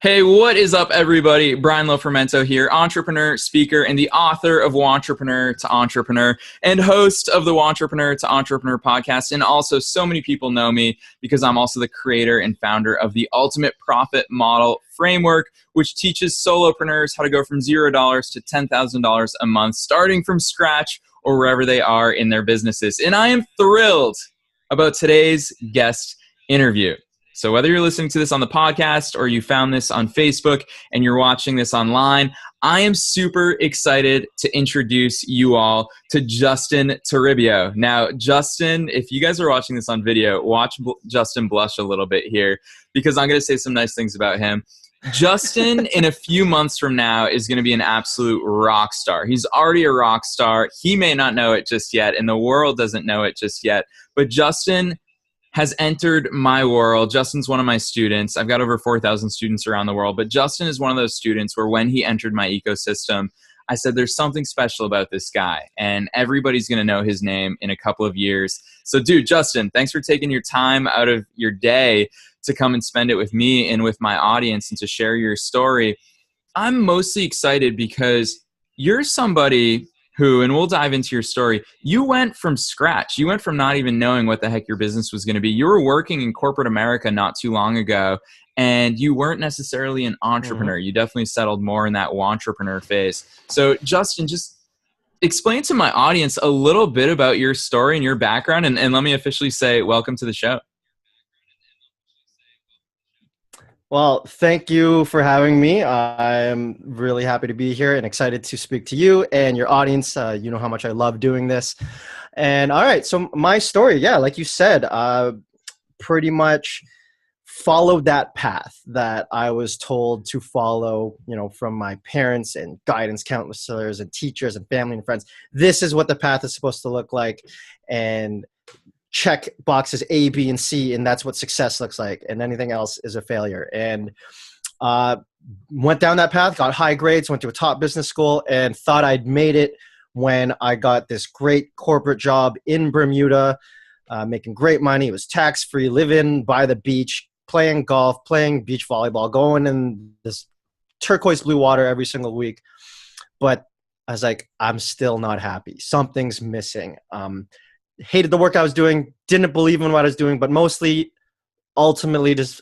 Hey, what is up, everybody? Brian Lofermento here, entrepreneur, speaker, and the author of Wantrepreneur to Entrepreneur, and host of the Wantrepreneur to Entrepreneur podcast. And also, so many people know me because I'm also the creator and founder of the Ultimate Profit Model Framework, which teaches solopreneurs how to go from $0 to $10,000 a month, starting from scratch or wherever they are in their businesses. And I am thrilled about today's guest interview. So whether you're listening to this on the podcast or you found this on Facebook and you're watching this online, I am super excited to introduce you all to Justin Toribio. Now, Justin, if you guys are watching this on video, watch Justin blush a little bit here because I'm going to say some nice things about him. Justin, in a few months from now, is going to be an absolute rock star. He's already a rock star. He may not know it just yet, and the world doesn't know it just yet. But Justin has entered my world. Justin's one of my students. I've got over 4,000 students around the world, but Justin is one of those students where when he entered my ecosystem, I said, there's something special about this guy, and everybody's going to know his name in a couple of years. So dude, Justin, thanks for taking your time out of your day to come and spend it with me and with my audience and to share your story. I'm mostly excited because you're somebody who, and we'll dive into your story, you went from scratch. You went from not even knowing what the heck your business was going to be. You were working in corporate America not too long ago, and you weren't necessarily an entrepreneur. You definitely settled more in that wantrepreneur phase. So Justin, just explain to my audience a little bit about your story and your background, and let me officially say welcome to the show. Well, thank you for having me. I'm really happy to be here and excited to speak to you and your audience. You know how much I love doing this. And all right, so my story, yeah, like you said, pretty much followed that path that I was told to follow, you know, from my parents and guidance counselors and teachers and family and friends. This is what the path is supposed to look like. And check boxes A, B, and C, and that's what success looks like, and anything else is a failure. And went down that path, got high grades, went to a top business school, and thought I'd made it when I got this great corporate job in Bermuda, making great money. It was tax-free, living by the beach, playing golf, playing beach volleyball, going in this turquoise blue water every single week. But I was like, I'm still not happy. Something's missing. Hated the work I was doing, didn't believe in what I was doing, but mostly ultimately just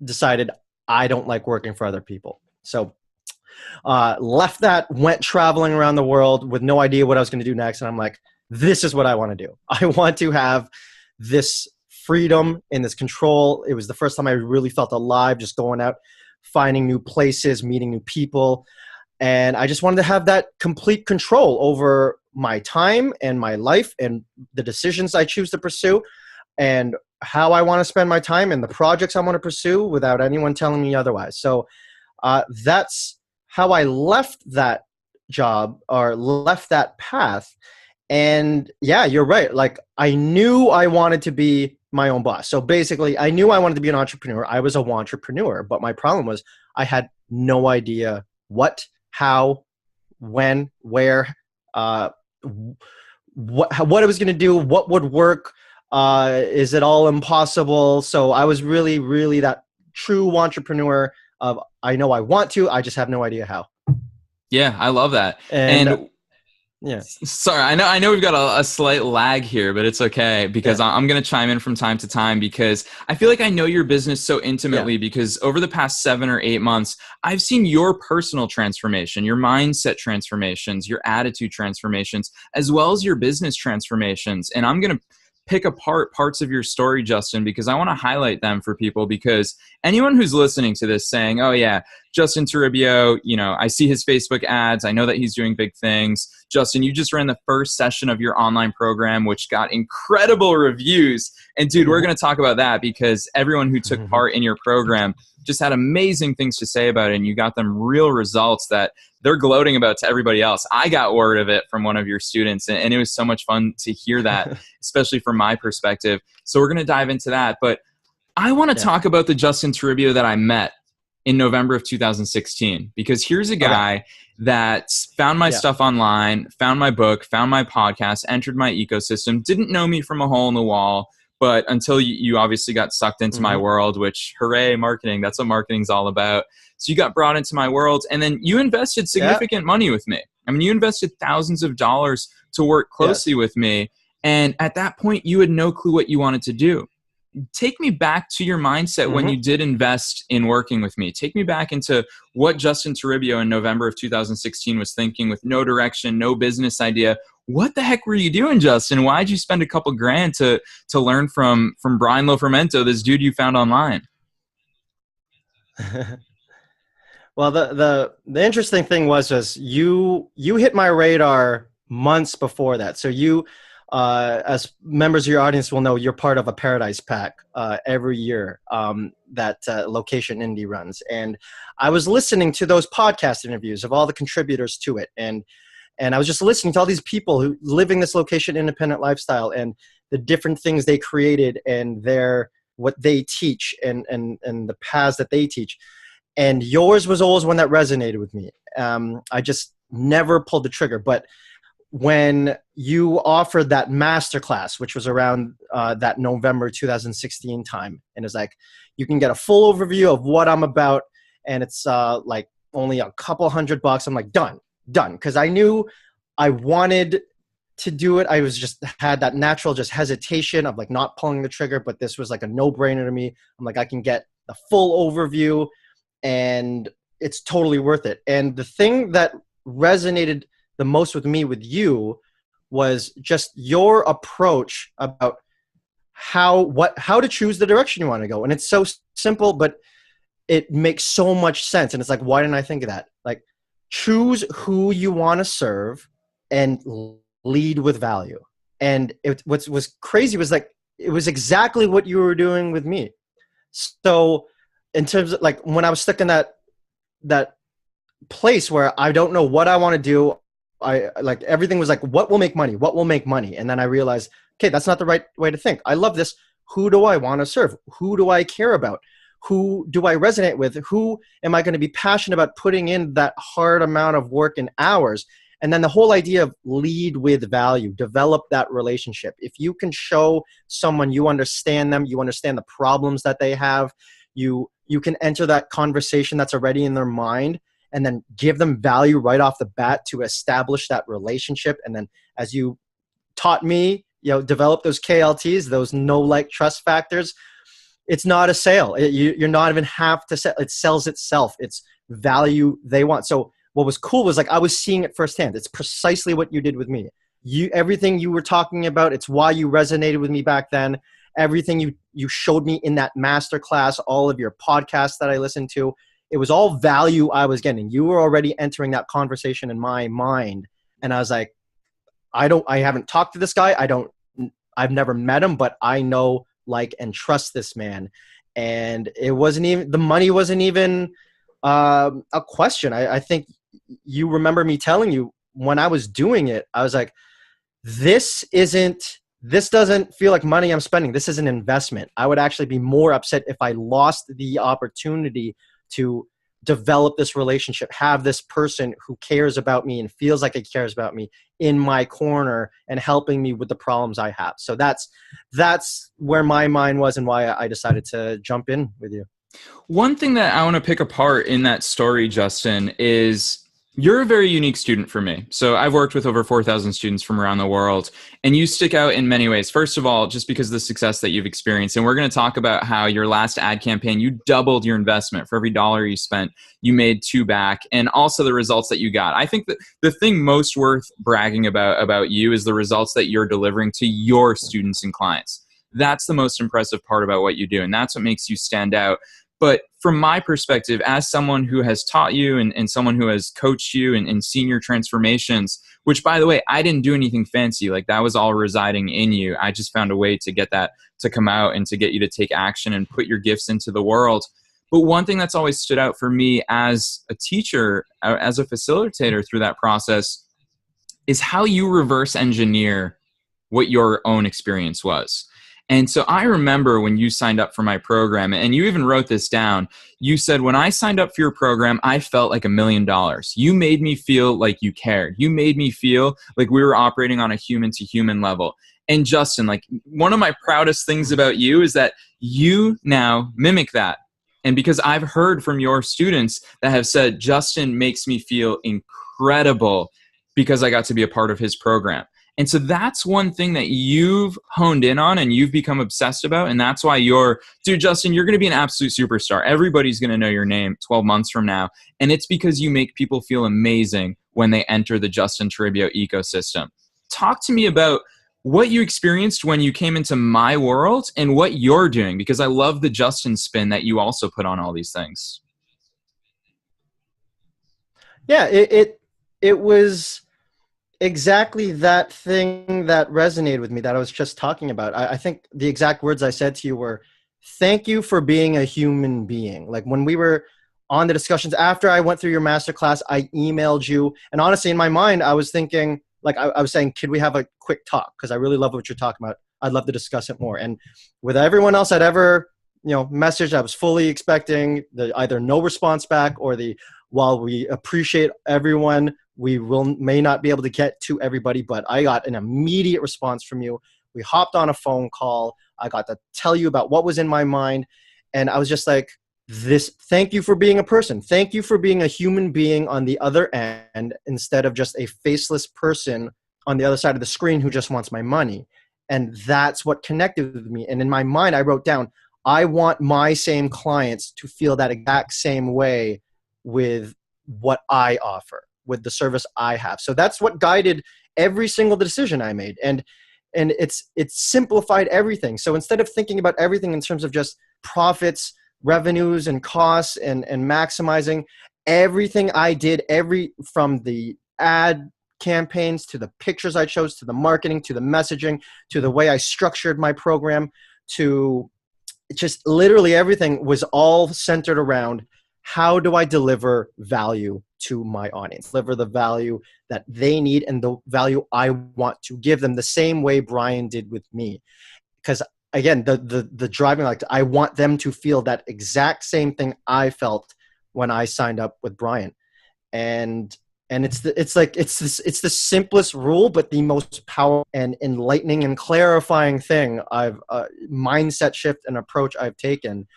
decided I don't like working for other people. So left that, went traveling around the world with no idea what I was going to do next. And I'm like, this is what I want to do. I want to have this freedom and this control. It was the first time I really felt alive, just going out, finding new places, meeting new people. And I just wanted to have that complete control over my time and my life and the decisions I choose to pursue and how I want to spend my time and the projects I want to pursue without anyone telling me otherwise. So that's how I left that job or left that path. And yeah, you're right. Like I knew I wanted to be my own boss. So basically I knew I wanted to be an entrepreneur. I was a wantrepreneur, but my problem was I had no idea what, how, when, where, what I was going to do, what would work. Is it all impossible? So I was really, really that true entrepreneur of I know I want to, I just have no idea how. Yeah, I love that. And yeah, sorry, I know we've got a slight lag here, but it's okay because I'm going to chime in from time to time because I feel like I know your business so intimately because over the past 7 or 8 months, I've seen your personal transformation, your mindset transformations, your attitude transformations, as well as your business transformations. And I'm going to pick apart parts of your story, Justin, because I want to highlight them for people because anyone who's listening to this saying, oh yeah, Justin Toribio, you know, I see his Facebook ads. I know that he's doing big things. Justin, you just ran the first session of your online program, which got incredible reviews. And dude, we're going to talk about that because everyone who took part in your program just had amazing things to say about it. And you got them real results that they're gloating about to everybody else. I got word of it from one of your students and it was so much fun to hear that, especially from my perspective. So we're going to dive into that. But I want to talk about the Justin Toribio that I met in November of 2016, because here's a guy that found my stuff online, found my book, found my podcast, entered my ecosystem, didn't know me from a hole in the wall, But until you obviously got sucked into my world, which, hooray, marketing, that's what marketing's all about. So you got brought into my world, and then you invested significant money with me. I mean, you invested thousands of dollars to work closely with me. And at that point, you had no clue what you wanted to do. Take me back to your mindset when you did invest in working with me. Take me back into what Justin Toribio in November of 2016 was thinking with no direction, no business idea. What the heck were you doing, Justin? Why'd you spend a couple grand to learn from Brian Lofermento, this dude you found online? Well, the interesting thing was you hit my radar months before that. So you, as members of your audience will know, you're part of a Paradise Pack every year that Location Indie runs. And I was listening to those podcast interviews of all the contributors to it. And I was just listening to all these people who living this location independent lifestyle and the different things they created and what they teach and the paths that they teach. And yours was always one that resonated with me. I just never pulled the trigger. But when you offered that masterclass, which was around that November 2016 time, and it's like, you can get a full overview of what I'm about, and it's like only a couple $100. I'm like, done. Because I knew I wanted to do it. I was just had that natural just hesitation of like not pulling the trigger, but this was like a no-brainer to me. I'm like, I can get the full overview and it's totally worth it. And the thing that resonated the most with me with you was just your approach about how to choose the direction you want to go. And it's so simple, but it makes so much sense. And it's like, why didn't I think of that? Like, choose who you want to serve and lead with value. And what was crazy was like, it was exactly what you were doing with me. So in terms of like, when I was stuck in that place where I don't know what I want to do, I like everything was like, what will make money? What will make money? And then I realized, okay, that's not the right way to think. I love this. Who do I want to serve? Who do I care about? Who do I resonate with? Who am I going to be passionate about putting in that hard amount of work and hours? And then the whole idea of lead with value, develop that relationship. If you can show someone you understand them, you understand the problems that they have, you can enter that conversation that's already in their mind and then give them value right off the bat to establish that relationship. And then as you taught me, develop those KLTs, those know, like, trust factors. It's not a sale. You're not even have to sell. It sells itself. It's value they want. So what was cool was like, I was seeing it firsthand. It's precisely what you did with me. Everything you were talking about, it's why you resonated with me back then. Everything you showed me in that masterclass, all of your podcasts that I listened to, it was all value I was getting. You were already entering that conversation in my mind. And I was like, I haven't talked to this guy. I've never met him, but I know, like, and trust this man. And it wasn't even, the money wasn't even a question. I think you remember me telling you when I was doing it, I was like, this doesn't feel like money I'm spending. This is an investment. I would actually be more upset if I lost the opportunity to develop this relationship, have this person who cares about me and feels like he cares about me in my corner and helping me with the problems I have. So that's where my mind was and why I decided to jump in with you. One thing that I want to pick apart in that story, Justin, is you're a very unique student for me. So I've worked with over 4,000 students from around the world, and you stick out in many ways. First of all, just because of the success that you've experienced. And we're going to talk about how your last ad campaign, you doubled your investment. For every dollar you spent, you made 2 back, and also the results that you got. I think that the thing most worth bragging about you is the results that you're delivering to your students and clients. That's the most impressive part about what you do, and that's what makes you stand out. But from my perspective, as someone who has taught you and someone who has coached you in senior transformations, which, by the way, I didn't do anything fancy. Like, that was all residing in you. I just found a way to get that to come out and to get you to take action and put your gifts into the world. But one thing that's always stood out for me as a teacher, as a facilitator through that process, is how you reverse engineer what your own experience was. And so I remember when you signed up for my program, and you even wrote this down, you said, when I signed up for your program, I felt like $1 million. You made me feel like you cared. You made me feel like we were operating on a human to human level. And Justin, like, one of my proudest things about you is that you now mimic that. And because I've heard from your students that have said, Justin makes me feel incredible because I got to be a part of his program. And so that's one thing that you've honed in on and you've become obsessed about. And that's why dude, Justin, you're going to be an absolute superstar. Everybody's going to know your name 12 months from now. And it's because you make people feel amazing when they enter the Justin Toribio ecosystem. Talk to me about what you experienced when you came into my world and what you're doing, because I love the Justin spin that you also put on all these things. Yeah, it was exactly that thing that resonated with me that I was just talking about. I think the exact words I said to you were, thank you for being a human being. Like when we were on the discussions after I went through your masterclass, I emailed you. And honestly, in my mind, I was thinking, like I was saying, could we have a quick talk? Because I really love what you're talking about. I'd love to discuss it more. And with everyone else I'd ever, messaged, I was fully expecting the either no response back or the, while we appreciate everyone, we may not be able to get to everybody, but I got an immediate response from you. We hopped on a phone call. I got to tell you about what was in my mind. And I was just like, thank you for being a person. Thank you for being a human being on the other end instead of just a faceless person on the other side of the screen who just wants my money. And that's what connected with me. And in my mind, I wrote down, I want my same clients to feel that exact same way with what I offer, with the service I have. So that's what guided every single decision I made. And it's simplified everything. So instead of thinking about everything in terms of just profits, revenues and costs and maximizing everything I did, from the ad campaigns to the pictures I chose, to the marketing, to the messaging, to the way I structured my program, to just literally everything was all centered around how do I deliver value to my audience, deliver the value that they need and the value I want to give them the same way Brian did with me. Because again, the driving, like, I want them to feel that exact same thing I felt when I signed up with Brian. And it's the simplest rule, but the most powerful and enlightening and clarifying thing mindset shift and approach I've taken.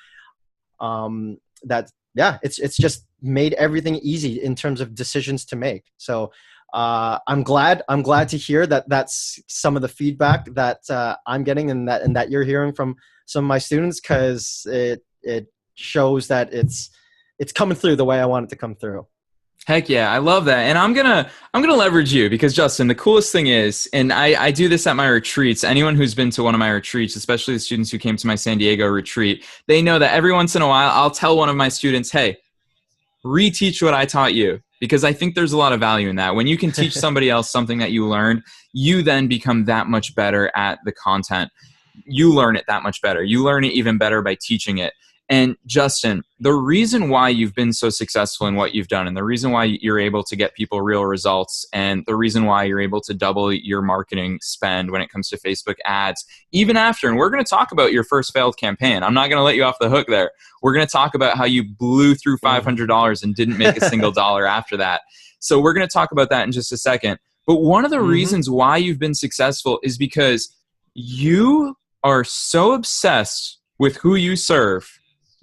It's just made everything easy in terms of decisions to make. So I'm glad to hear that that's some of the feedback that I'm getting and that you're hearing from some of my students, because it shows that it's coming through the way I want it to come through. Heck yeah, I love that. And I'm gonna leverage you because, Justin, the coolest thing is, and I do this at my retreats, anyone who's been to one of my retreats, especially the students who came to my San Diego retreat, they know that every once in a while I'll tell one of my students, hey, reteach what I taught you, because I think there's a lot of value in that. When you can teach somebody else something that you learned, you then become that much better at the content. You learn it that much better. You learn it even better by teaching it. And Justin, the reason why you've been so successful in what you've done, and the reason why you're able to get people real results, and the reason why you're able to double your marketing spend when it comes to Facebook ads, even after, and we're going to talk about your first failed campaign. I'm not going to let you off the hook there. We're going to talk about how you blew through $500 and didn't make a single dollar after that. So we're going to talk about that in just a second. But one of the reasons why you've been successful is because you are so obsessed with who you serve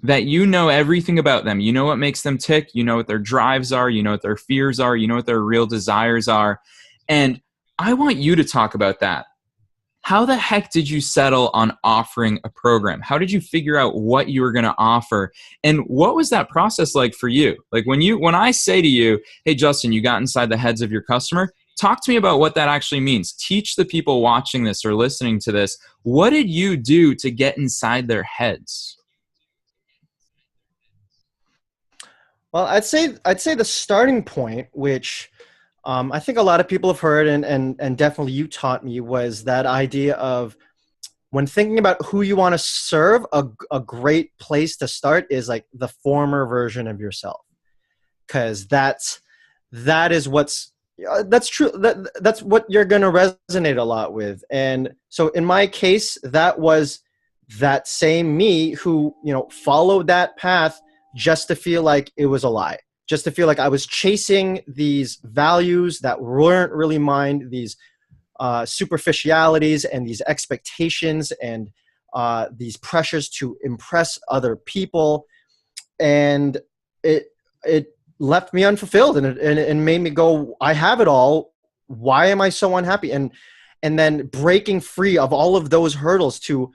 that you know everything about them. You know what makes them tick. You know what their drives are. You know what their fears are. You know what their real desires are. And I want you to talk about that. How the heck did you settle on offering a program? How did you figure out what you were going to offer? And what was that process like for you? Like when I say to you, hey, Justin, you got inside the heads of your customer, talk to me about what that actually means. Teach the people watching this or listening to this, what did you do to get inside their heads? Well, I'd say the starting point, which I think a lot of people have heard, and definitely you taught me, was that idea of when thinking about who you want to serve, a great place to start is like the former version of yourself, because that's true. That's what you're going to resonate a lot with. And so in my case, that was that same me who, followed that path just to feel like it was a lie, just to feel like I was chasing these values that weren't really mine, these superficialities and these expectations and these pressures to impress other people. And it left me unfulfilled, and it made me go, I have it all. Why am I so unhappy? And then breaking free of all of those hurdles to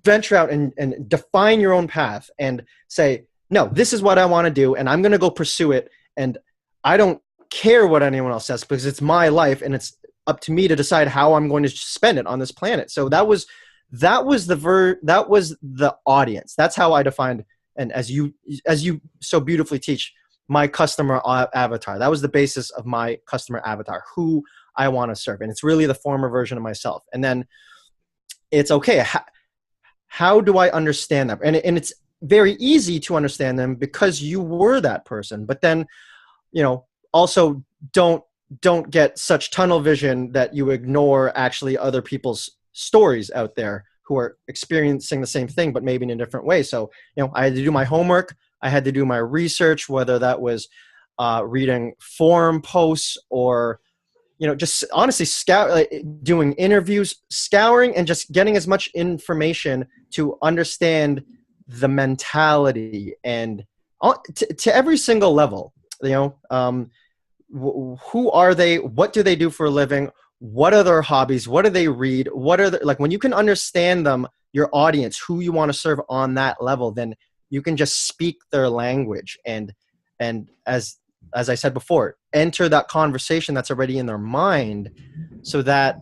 venture out and define your own path and say, no, this is what I want to do, and I'm going to go pursue it. And I don't care what anyone else says, because it's my life, and it's up to me to decide how I'm going to spend it on this planet. So that was the audience. That's how I defined, and as you so beautifully teach, my customer avatar. That was the basis of my customer avatar, who I want to serve. And it's really the former version of myself. And then it's okay. How do I understand that? And it's very easy to understand them because you were that person. But then, also don't get such tunnel vision that you ignore actually other people's stories out there who are experiencing the same thing, but maybe in a different way. So, I had to do my homework. I had to do my research, whether that was reading forum posts or, just honestly doing interviews, scouring, and just getting as much information to understand the mentality and to every single level. Who are they? What do they do for a living? What are their hobbies? What do they read? What are when you can understand them, your audience, who you want to serve on that level, then you can just speak their language and as I said before, enter that conversation that's already in their mind, so that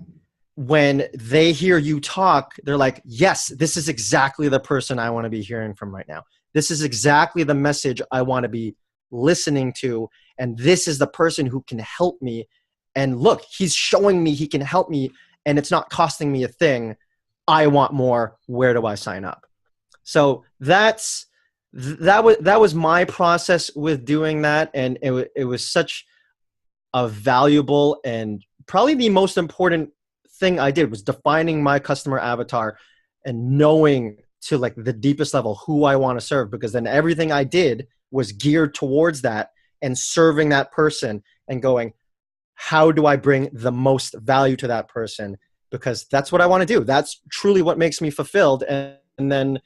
when they hear you talk, they're like, yes, this is exactly the person I want to be hearing from right now. This is exactly the message I want to be listening to. And this is the person who can help me. And look, he's showing me he can help me, and it's not costing me a thing. I want more. Where do I sign up? So that was my process with doing that. And it was such a valuable, and probably the most important thing I did was defining my customer avatar and knowing to the deepest level who I want to serve, because then everything I did was geared towards that and serving that person and going, how do I bring the most value to that person? Because that's what I want to do. That's truly what makes me fulfilled. And then,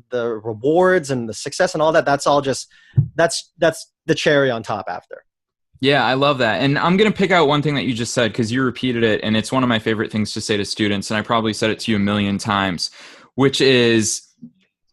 the rewards and the success and all that, that's all just, that's the cherry on top after. Yeah, I love that. And I'm going to pick out one thing that you just said, because you repeated it, and it's one of my favorite things to say to students, and I probably said it to you a million times, which is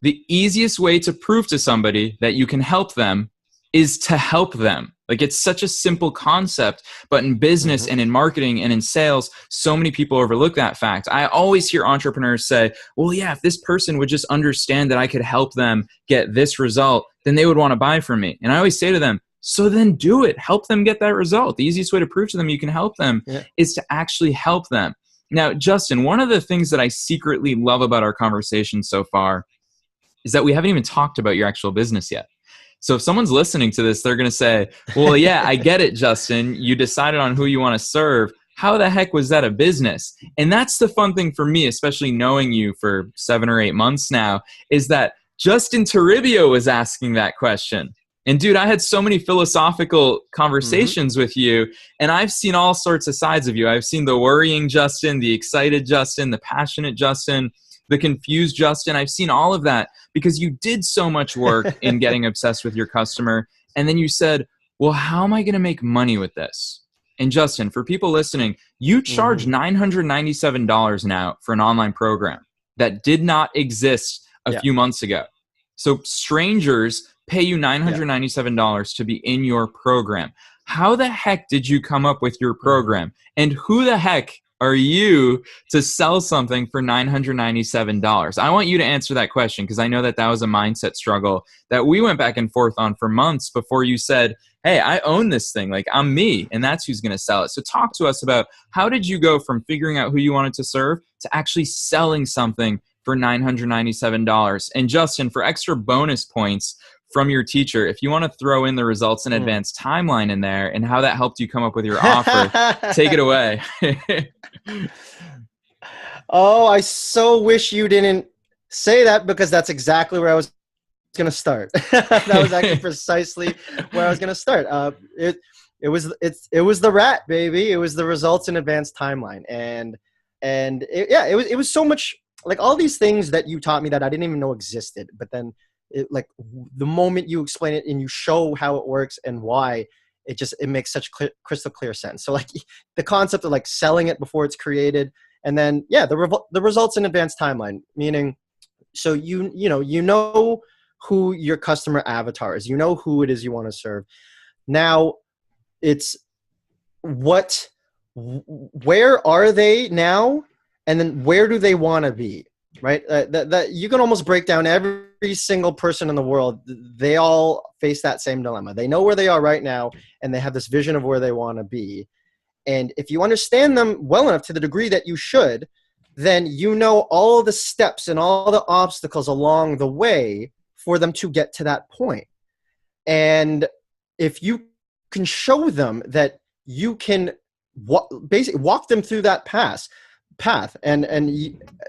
the easiest way to prove to somebody that you can help them is to help them. It's such a simple concept, but in business and in marketing and in sales, so many people overlook that fact. I always hear entrepreneurs say, well, yeah, if this person would just understand that I could help them get this result, then they would want to buy from me. And I always say to them, so then do it. Help them get that result. The easiest way to prove to them you can help them is to actually help them. Now, Justin, one of the things that I secretly love about our conversation so far is that we haven't even talked about your actual business yet. So if someone's listening to this, they're going to say, well, yeah, I get it, Justin. You decided on who you want to serve. How the heck was that a business? And that's the fun thing for me, especially knowing you for 7 or 8 months now, is that Justin Toribio was asking that question. And dude, I had so many philosophical conversations with you, and I've seen all sorts of sides of you. I've seen the worrying Justin, the excited Justin, the passionate Justin, the confused Justin. I've seen all of that because you did so much work in getting obsessed with your customer. And then you said, well, how am I going to make money with this? And Justin, for people listening, you charge $997 now for an online program that did not exist a few months ago. So strangers pay you $997 to be in your program. How the heck did you come up with your program? And who the heck are you to sell something for $997? I want you to answer that question, because I know that was a mindset struggle that we went back and forth on for months before you said, hey, I own this thing. I'm me, and that's who's going to sell it. So talk to us about, how did you go from figuring out who you wanted to serve to actually selling something for $997? And Justin, for extra bonus points from your teacher, if you want to throw in the results and advanced timeline in there and how that helped you come up with your offer, take it away. Oh, I so wish you didn't say that, because that's exactly where I was going to start. That was actually precisely where I was going to start. it was the rat, baby. It was the results in advanced timeline. It was so much like all these things that you taught me that I didn't even know existed. But then the moment you explain it and you show how it works and why, it makes such crystal clear sense. So like the concept of like selling it before it's created, and then the results in advanced timeline, meaning so you know who your customer avatar is, you know who it is you want to serve. Now it's where are they now, and then where do they want to be, right? That you can almost break down every single person in the world. They all face that same dilemma. They know where they are right now, and they have this vision of where they want to be. And if you understand them well enough, to the degree that you should, then you know all the steps and all the obstacles along the way for them to get to that point. And if you can show them that you can basically walk them through that path,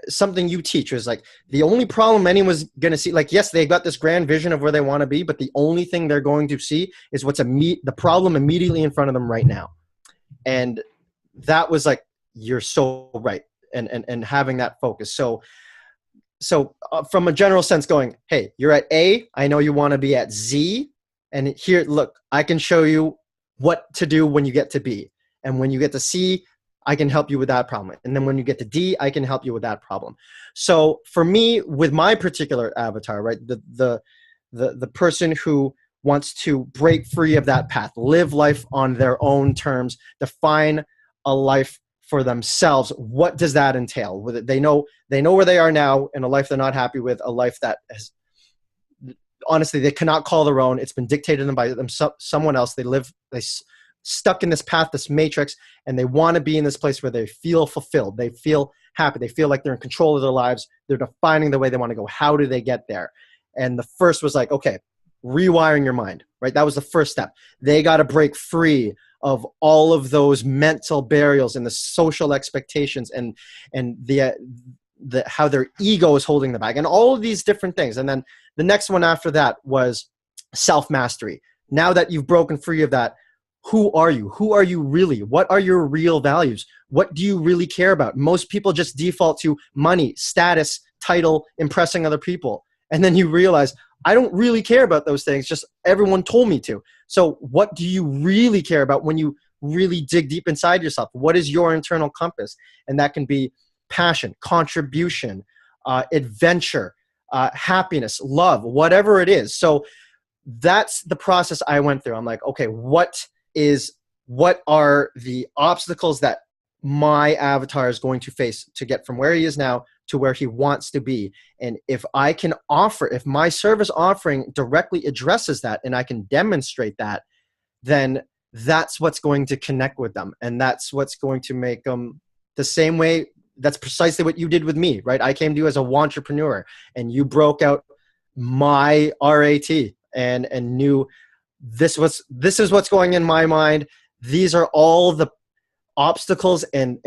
something you teach is like the only problem anyone's going to see, like, yes, they got this grand vision of where they want to be, but the only thing they're going to see is the problem immediately in front of them right now. And that was like, you're so right. And having that focus. So from a general sense going, hey, you're at A, I know you want to be at Z, and here, look, I can show you what to do when you get to B. And when you get to C, I can help you with that problem. And then when you get to D, I can help you with that problem. So for me, with my particular avatar, right, the person who wants to break free of that path, live life on their own terms, define a life for themselves, what does that entail? They know where they are now in a life they're not happy with, a life that has, honestly, they cannot call their own. It's been dictated to them by someone else. They stuck in this path, this matrix, and they want to be in this place where they feel fulfilled. They feel happy. They feel like they're in control of their lives. They're defining the way they want to go. How do they get there? And the first was like, okay, rewiring your mind, right? That was the first step. They got to break free of all of those mental barriers and the social expectations and the how their ego is holding them back and all of these different things. And then the next one after that was self-mastery. Now that you've broken free of that, who are you? Who are you really? What are your real values? What do you really care about? Most people just default to money, status, title, impressing other people. And then you realize, I don't really care about those things. Just everyone told me to. So what do you really care about when you really dig deep inside yourself? What is your internal compass? And that can be passion, contribution, adventure, happiness, love, whatever it is. So that's the process I went through. I'm like, okay, what are the obstacles that my avatar is going to face to get from where he is now to where he wants to be? And if my service offering directly addresses that and I can demonstrate that, then that's what's going to connect with them. And that's what's going to make them the same way. That's precisely what you did with me, right? I came to you as a wantrepreneur and you broke out my RAT and knew this is what's going in my mind. These are all the obstacles and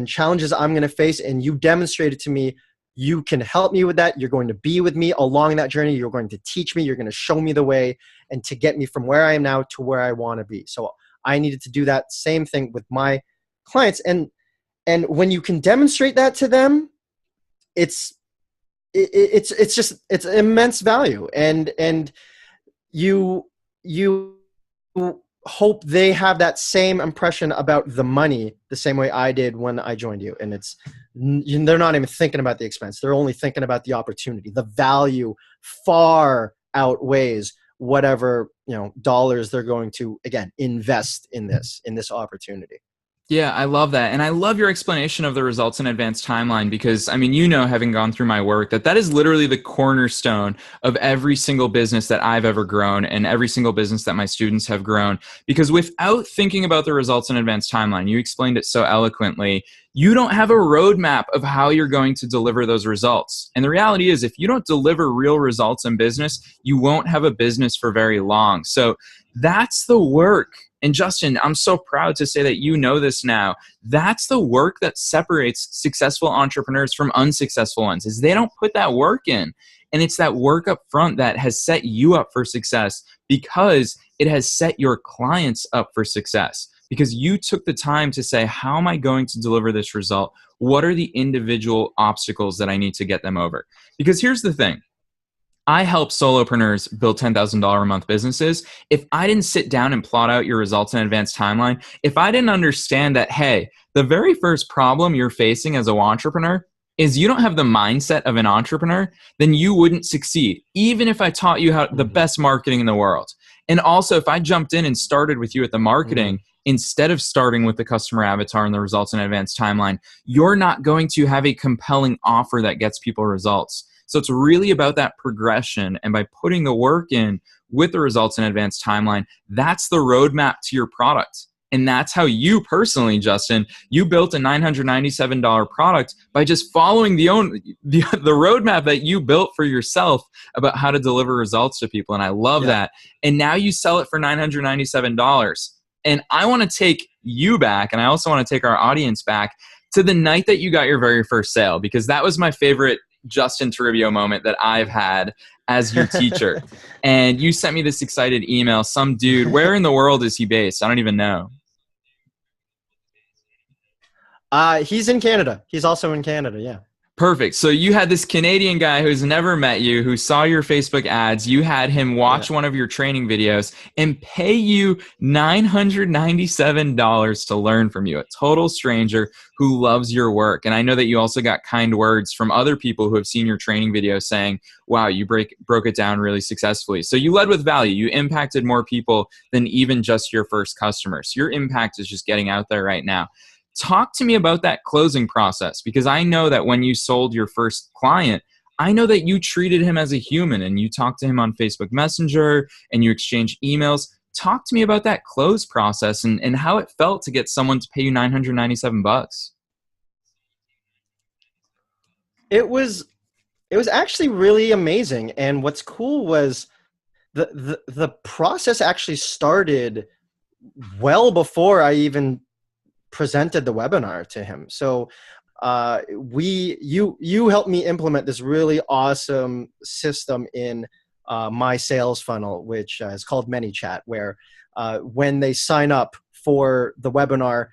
challenges I'm going to face. And you demonstrated to me, you can help me with that. You're going to be with me along that journey. You're going to teach me. You're going to show me the way and to get me from where I am now to where I want to be. So I needed to do that same thing with my clients. And when you can demonstrate that to them, it's immense value. And you hope they have that same impression about the money the same way I did when I joined you. And they're not even thinking about the expense. They're only thinking about the opportunity. The value far outweighs whatever, dollars they're going to, again, invest in this opportunity. Yeah, I love that. And I love your explanation of the results in advanced timeline because, having gone through my work, that is literally the cornerstone of every single business that I've ever grown and every single business that my students have grown. Because without thinking about the results in advanced timeline, you explained it so eloquently, you don't have a roadmap of how you're going to deliver those results. And the reality is, if you don't deliver real results in business, you won't have a business for very long. So that's the work. And Justin, I'm so proud to say that you know this now. That's the work that separates successful entrepreneurs from unsuccessful ones, is they don't put that work in. And it's that work up front that has set you up for success because it has set your clients up for success. Because you took the time to say, how am I going to deliver this result? What are the individual obstacles that I need to get them over? Because here's the thing. I help solopreneurs build $10,000 a month businesses. If I didn't sit down and plot out your results in advanced timeline, if I didn't understand that, hey, the very first problem you're facing as a entrepreneur is you don't have the mindset of an entrepreneur, then you wouldn't succeed, even if I taught you how the best marketing in the world. And also, if I jumped in and started with you at the marketing, instead of starting with the customer avatar and the results in advanced timeline, you're not going to have a compelling offer that gets people results. So it's really about that progression. And by putting the work in with the results in advanced timeline, that's the roadmap to your product. And that's how you personally, Justin, you built a $997 product by just following the roadmap that you built for yourself about how to deliver results to people. And I love that. And now you sell it for $997. And I want to take you back, and I also want to take our audience back to the night that you got your very first sale, because that was my favorite Justin Toribio moment that I've had as your teacher. And you sent me this excited email. Some dude, where in the world is he based? I don't even know. He's in Canada. He's also in Canada. Yeah. Perfect. So you had this Canadian guy who's never met you, who saw your Facebook ads. You had him watch one of your training videos and pay you $997 to learn from you, a total stranger who loves your work. And I know that you also got kind words from other people who have seen your training video saying, wow, you broke it down really successfully. So you led with value. You impacted more people than even just your first customers. Your impact is just getting out there right now. Talk to me about that closing process, because I know that when you sold your first client, I know that you treated him as a human and you talked to him on Facebook Messenger and you exchanged emails. Talk to me about that close process and how it felt to get someone to pay you $997. It was actually really amazing. And what's cool was the process actually started well before I even presented the webinar to him. So you helped me implement this really awesome system in my sales funnel, which is called ManyChat, where when they sign up for the webinar,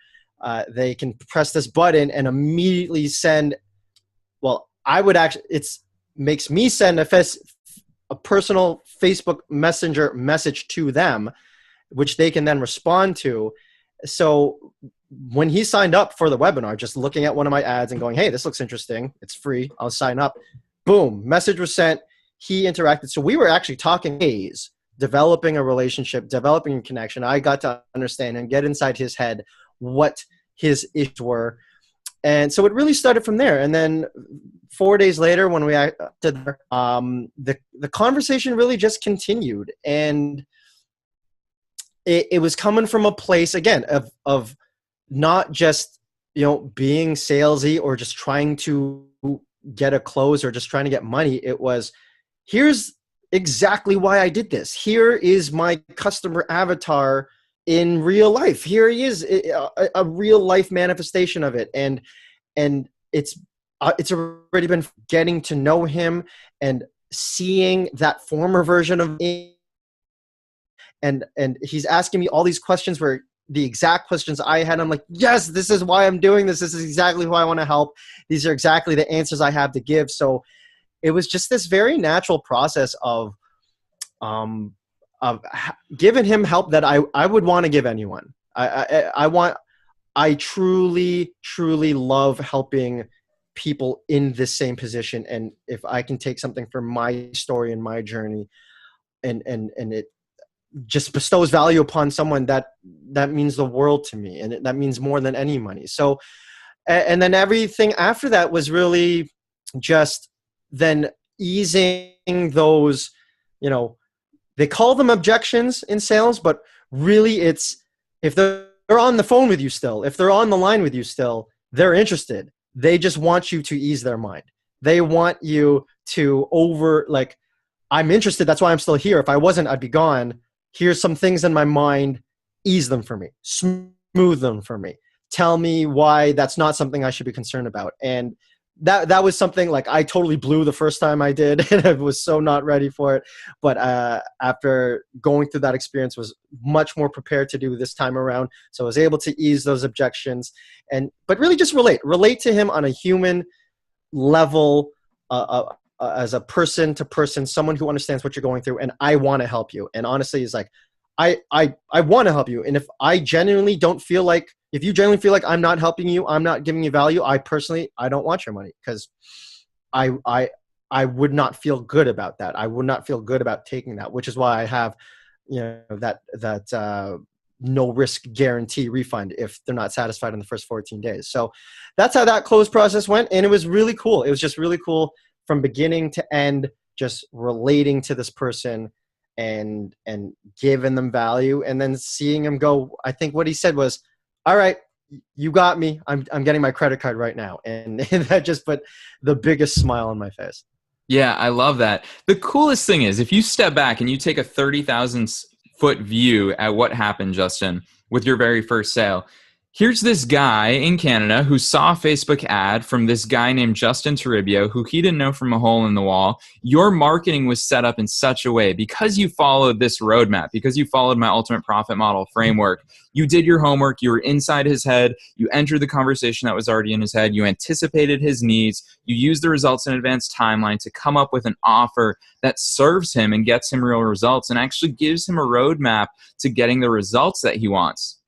they can press this button and immediately send, makes me send a personal Facebook Messenger message to them, which they can then respond to. So when he signed up for the webinar, just looking at one of my ads and going, hey, this looks interesting, it's free, I'll sign up. Boom, message was sent. He interacted. So we were actually talking days, developing a relationship, developing a connection. I got to understand and get inside his head what his issues were. And so it really started from there. And then 4 days later, when we did the conversation really just continued. And it was coming from a place, again, of not just, being salesy or just trying to get a close or just trying to get money. It was, here's exactly why I did this. Here is my customer avatar in real life. Here he is, a real life manifestation of it. And it's already been getting to know him and seeing that former version of me. And he's asking me all these questions where the exact questions I had. I'm like, yes, this is why I'm doing this. This is exactly who I want to help. These are exactly the answers I have to give. So it was just this very natural process of giving him help that I would want to give anyone. I truly, truly love helping people in this same position. And if I can take something from my story and my journey and it just bestows value upon someone, that means the world to me. And that means more than any money. So, and then everything after that was really just then easing those, they call them objections in sales, but really it's, if they're on the phone with you still, if they're on the line with you still, they're interested. They just want you to ease their mind. They want you to I'm interested. That's why I'm still here. If I wasn't, I'd be gone. Here's some things in my mind. Ease them for me. Smooth them for me. Tell me why that's not something I should be concerned about. And that was something like I totally blew the first time I did, and I was so not ready for it. But after going through that experience, was much more prepared to do this time around. So I was able to ease those objections, but really just relate to him on a human level, as a person to person, someone who understands what you're going through, and I want to help you. And honestly, he's like, I want to help you. And if you genuinely feel like I'm not helping you, I'm not giving you value, I don't want your money, because I would not feel good about that. I would not feel good about taking that, which is why I have, that no risk guarantee refund if they're not satisfied in the first 14 days. So that's how that close process went. And it was really cool. It was just really cool from beginning to end, just relating to this person and giving them value, and then seeing him go. I think what he said was, all right, you got me. I'm getting my credit card right now. And that just put the biggest smile on my face. Yeah, I love that. The coolest thing is, if you step back and you take a 30,000 foot view at what happened, Justin, with your very first sale. Here's this guy in Canada who saw a Facebook ad from this guy named Justin Toribio, who he didn't know from a hole in the wall. Your marketing was set up in such a way, because you followed this roadmap, because you followed my ultimate profit model framework. You did your homework. You were inside his head. You entered the conversation that was already in his head. You anticipated his needs. You used the results in advance timeline to come up with an offer that serves him and gets him real results, and actually gives him a roadmap to getting the results that he wants.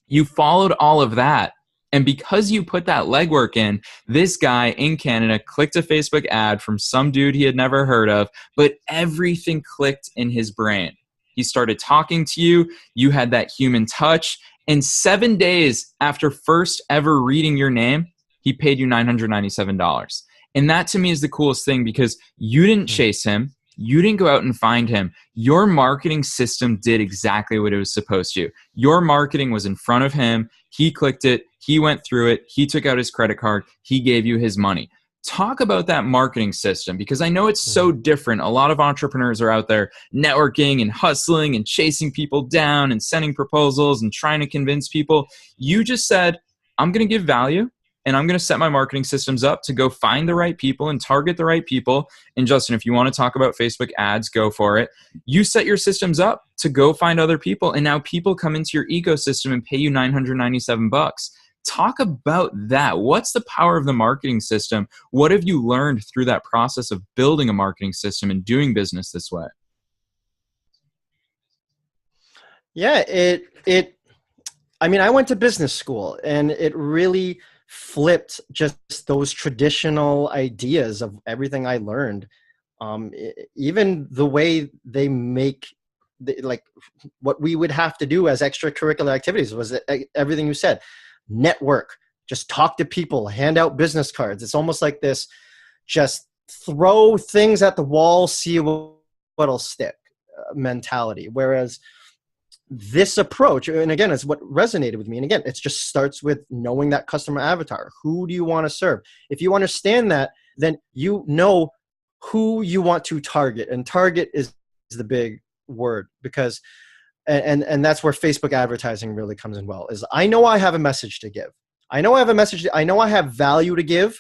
You followed all of that. And because you put that legwork in, this guy in Canada clicked a Facebook ad from some dude he had never heard of, but everything clicked in his brain. He started talking to you. You had that human touch. And 7 days after first ever reading your name, he paid you $997. And that to me is the coolest thing, because you didn't chase him. You didn't go out and find him. Your marketing system did exactly what it was supposed to. Your marketing was in front of him. He clicked it. He went through it. He took out his credit card. He gave you his money. Talk about that marketing system, because I know it's so different. A lot of entrepreneurs are out there networking and hustling and chasing people down and sending proposals and trying to convince people. You just said, I'm going to give value. And I'm going to set my marketing systems up to go find the right people and target the right people. And Justin, if you want to talk about Facebook ads, go for it. You set your systems up to go find other people. And now people come into your ecosystem and pay you $997. Talk about that. What's the power of the marketing system? What have you learned through that process of building a marketing system and doing business this way? Yeah, I went to business school, and it really flipped just those traditional ideas of everything I learned. Even the way they make, like what we would have to do as extracurricular activities was everything you said. Network, just talk to people, hand out business cards. It's almost like this, just throw things at the wall, see what'll stick mentality. Whereas this approach, and again, it's what resonated with me. And again, it just starts with knowing that customer avatar. Who do you want to serve? If you understand that, then you know who you want to target. And target is the big word, because, and that's where Facebook advertising really comes in well, is I know I have a message to give. I know I have value to give.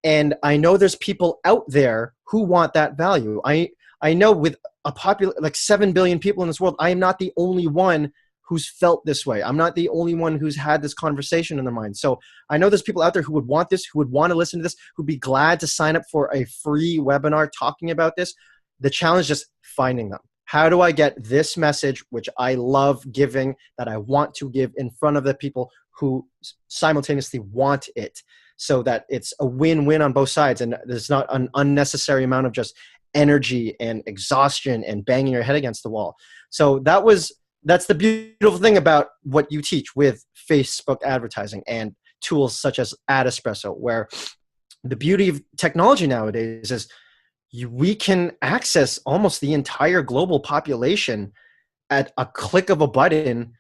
And I know there's people out there who want that value. I know with a like 7 billion people in this world, I am not the only one who's felt this way. I'm not the only one who's had this conversation in their mind. So I know there's people out there who would want this, who would want to listen to this, who'd be glad to sign up for a free webinar talking about this. The challenge is just finding them. How do I get this message, which I love giving, that I want to give, in front of the people who simultaneously want it, so that it's a win-win on both sides, and there's not an unnecessary amount of just energy and exhaustion and banging your head against the wall. So that's the beautiful thing about what you teach with Facebook advertising and tools such as Ad Espresso, where the beauty of technology nowadays is we can access almost the entire global population at a click of a button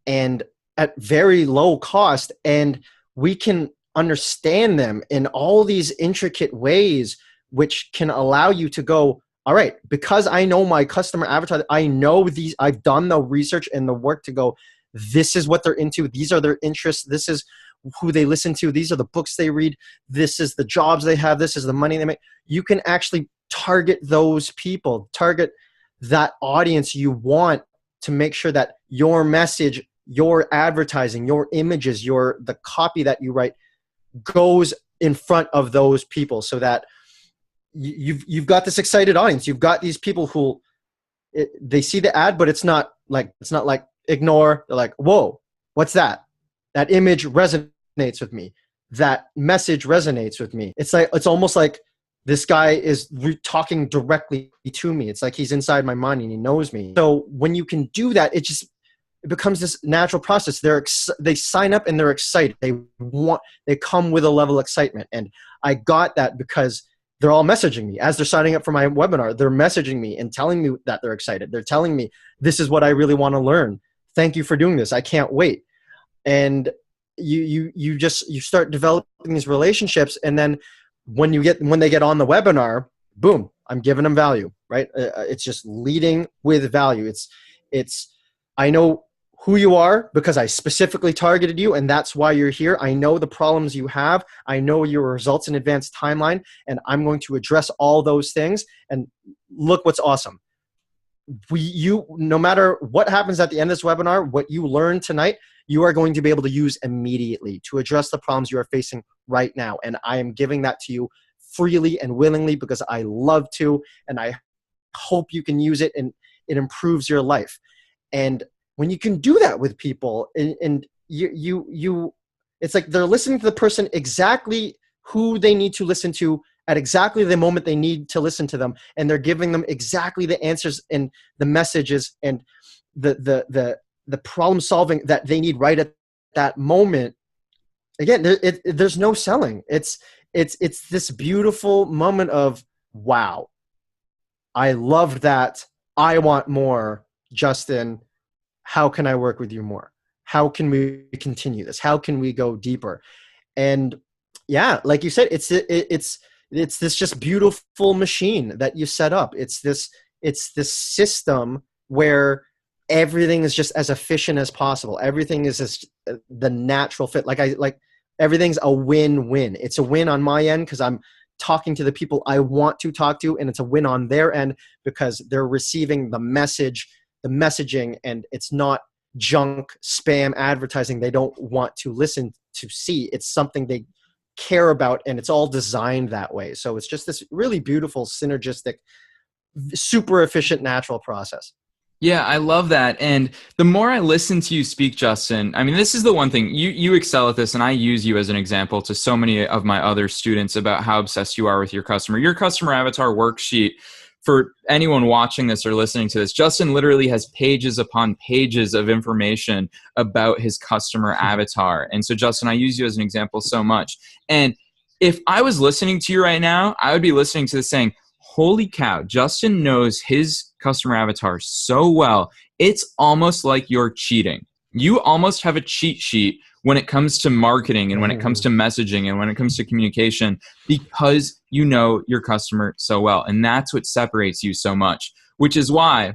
and at very low cost, and we can understand them in all these intricate ways, which can allow you to go, all right, because I know my customer avatar, I know these, I've done the research and the work to go, this is what they're into, these are their interests, this is who they listen to. These are the books they read. This is the jobs they have. This is the money they make. You can actually target those people, target that audience you want to make sure that your message, your advertising, your images, the copy that you write goes in front of those people, so that you've got this excited audience. You've got these people who they see the ad, but it's not like ignore. They're like, whoa, what's that? That image resonates with me. That message resonates with me. It's almost like this guy is talking directly to me. It's like he's inside my mind and he knows me. So when you can do that, it becomes this natural process. They sign up and they're excited. They come with a level of excitement. And I got that because they're all messaging me as they're signing up for my webinar. They're messaging me and telling me that they're excited. They're telling me, this is what I really want to learn. Thank you for doing this. I can't wait. And you start developing these relationships. And then when they get on the webinar, boom, I'm giving them value, right? It's just leading with value. I know who you are because I specifically targeted you, and that's why you're here. I know the problems you have. I know your results in advanced timeline, and I'm going to address all those things. And look what's awesome. No matter what happens at the end of this webinar, what you learn tonight, you are going to be able to use immediately to address the problems you are facing right now. And I am giving that to you freely and willingly because I love to, and I hope you can use it and it improves your life. And when you can do that with people, and it's like they're listening to the person exactly who they need to listen to at exactly the moment they need to listen to them, and they're giving them exactly the answers and the messages and the problem solving that they need right at that moment. Again, there's no selling. It's this beautiful moment of, wow, I loved that. I want more, Justin. How can I work with you more? How can we continue this? How can we go deeper? And yeah, like you said, it's this just beautiful machine that you set up. It's this system where everything is just as efficient as possible. Everything is just the natural fit. Like everything's a win-win. It's a win on my end because I'm talking to the people I want to talk to, and it's a win on their end because they're receiving the messaging, and it's not junk spam advertising they don't want to listen to see. It's something they care about, and it's all designed that way. So it's just this really beautiful, synergistic, super efficient, natural process. Yeah, I love that. And the more I listen to you speak, Justin, I mean, this is the one thing you excel at this, and I use you as an example to so many of my other students about how obsessed you are with your customer. Your customer avatar worksheet, for anyone watching this or listening to this, Justin literally has pages upon pages of information about his customer avatar. And so, Justin, I use you as an example so much. And if I was listening to you right now, I would be listening to this saying, holy cow, Justin knows his customer avatar so well. It's almost like you're cheating. You almost have a cheat sheet when it comes to marketing and when it comes to messaging and when it comes to communication, because you know your customer so well. And that's what separates you so much, which is why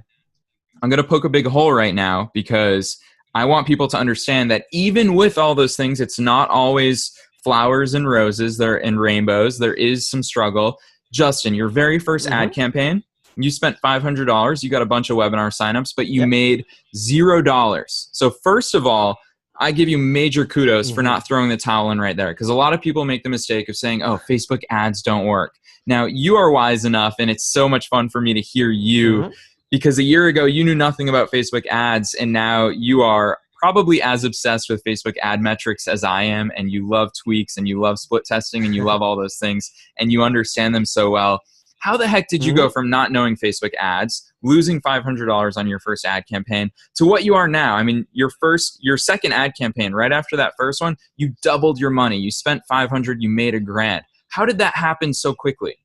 I'm going to poke a big hole right now, because I want people to understand that even with all those things, it's not always flowers and roses and rainbows. There is some struggle. Justin, your very first ad campaign, you spent $500. You got a bunch of webinar signups, but you made $0. So first of all, I give you major kudos for not throwing the towel in right there, because a lot of people make the mistake of saying, oh, Facebook ads don't work. Now, you are wise enough, and it's so much fun for me to hear you, because a year ago, you knew nothing about Facebook ads, and now you are probably as obsessed with Facebook ad metrics as I am, and you love tweaks, and you love split testing, and you love all those things, and you understand them so well. How the heck did you go from not knowing Facebook ads, losing $500 on your first ad campaign, to what you are now? I mean, your second ad campaign, right after that first one, you doubled your money. You spent $500, you made $1,000. How did that happen so quickly?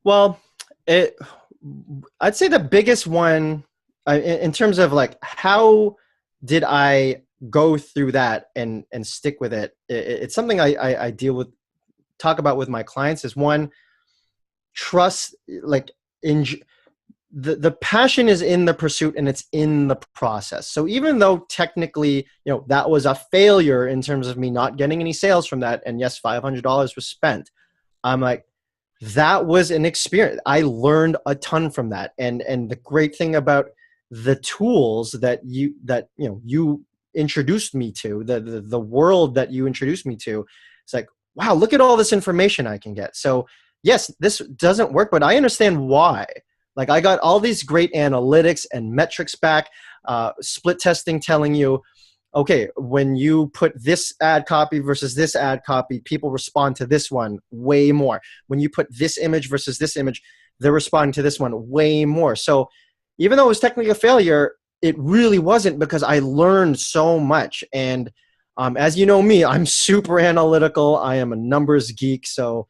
Well, I'd say the biggest one in terms of like, how did I go through that and stick with it? It's something I talk about with my clients is, one, trust, like the passion is in the pursuit and it's in the process. So even though technically, that was a failure in terms of me not getting any sales from that, and yes, $500 was spent, I'm like, that was an experience. I learned a ton from that. And the great thing about the tools that you introduced me to, the world that you introduced me to, it's like, wow, look at all this information I can get. So yes, this doesn't work, but I understand why. Like, I got all these great analytics and metrics back, split testing telling you, okay, when you put this ad copy versus this ad copy, people respond to this one way more. When you put this image versus this image, they're responding to this one way more. So even though it was technically a failure, it really wasn't, because I learned so much. And as you know me, I'm super analytical. I am a numbers geek. So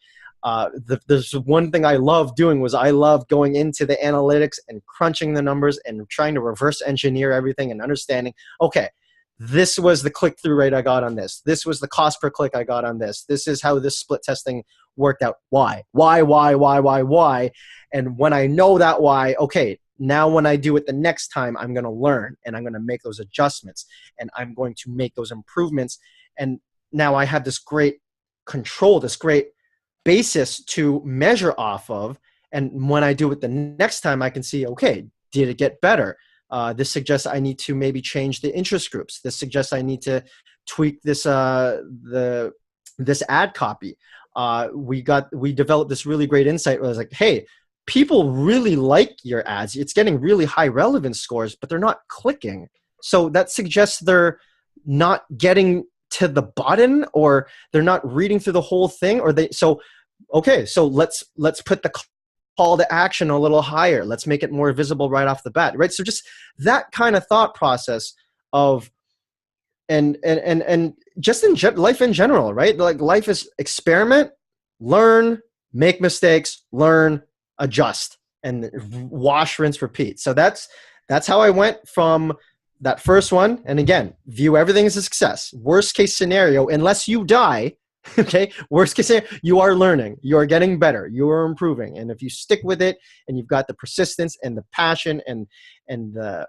there's one thing I love doing was I love going into the analytics and crunching the numbers and trying to reverse engineer everything and understanding, okay, this was the click-through rate I got on this. This was the cost per click I got on this. This is how this split testing worked out. Why? And when I know that why, okay, now when I do it the next time, I'm going to learn and I'm going to make those adjustments and I'm going to make those improvements. And now I have this great control, this great basis to measure off of. And when I do it the next time, I can see, okay, did it get better? This suggests I need to maybe change the interest groups. This suggests I need to tweak this this ad copy. We developed this really great insight where I was like, hey, people really like your ads. It's getting really high relevance scores, but they're not clicking. So that suggests they're not getting to the button, or they're not reading through the whole thing, or okay, so let's put the call to action a little higher. Let's make it more visible right off the bat, right? So just that kind of thought process of, and just in life in general, right? Like, life is experiment, learn, make mistakes, learn, adjust, and wash, rinse, repeat. So that's how I went from that first one. And again, view everything as a success. Worst case scenario, unless you die, okay, worst case scenario, you are learning, you are getting better, you are improving. And if you stick with it and you've got the persistence and the passion and the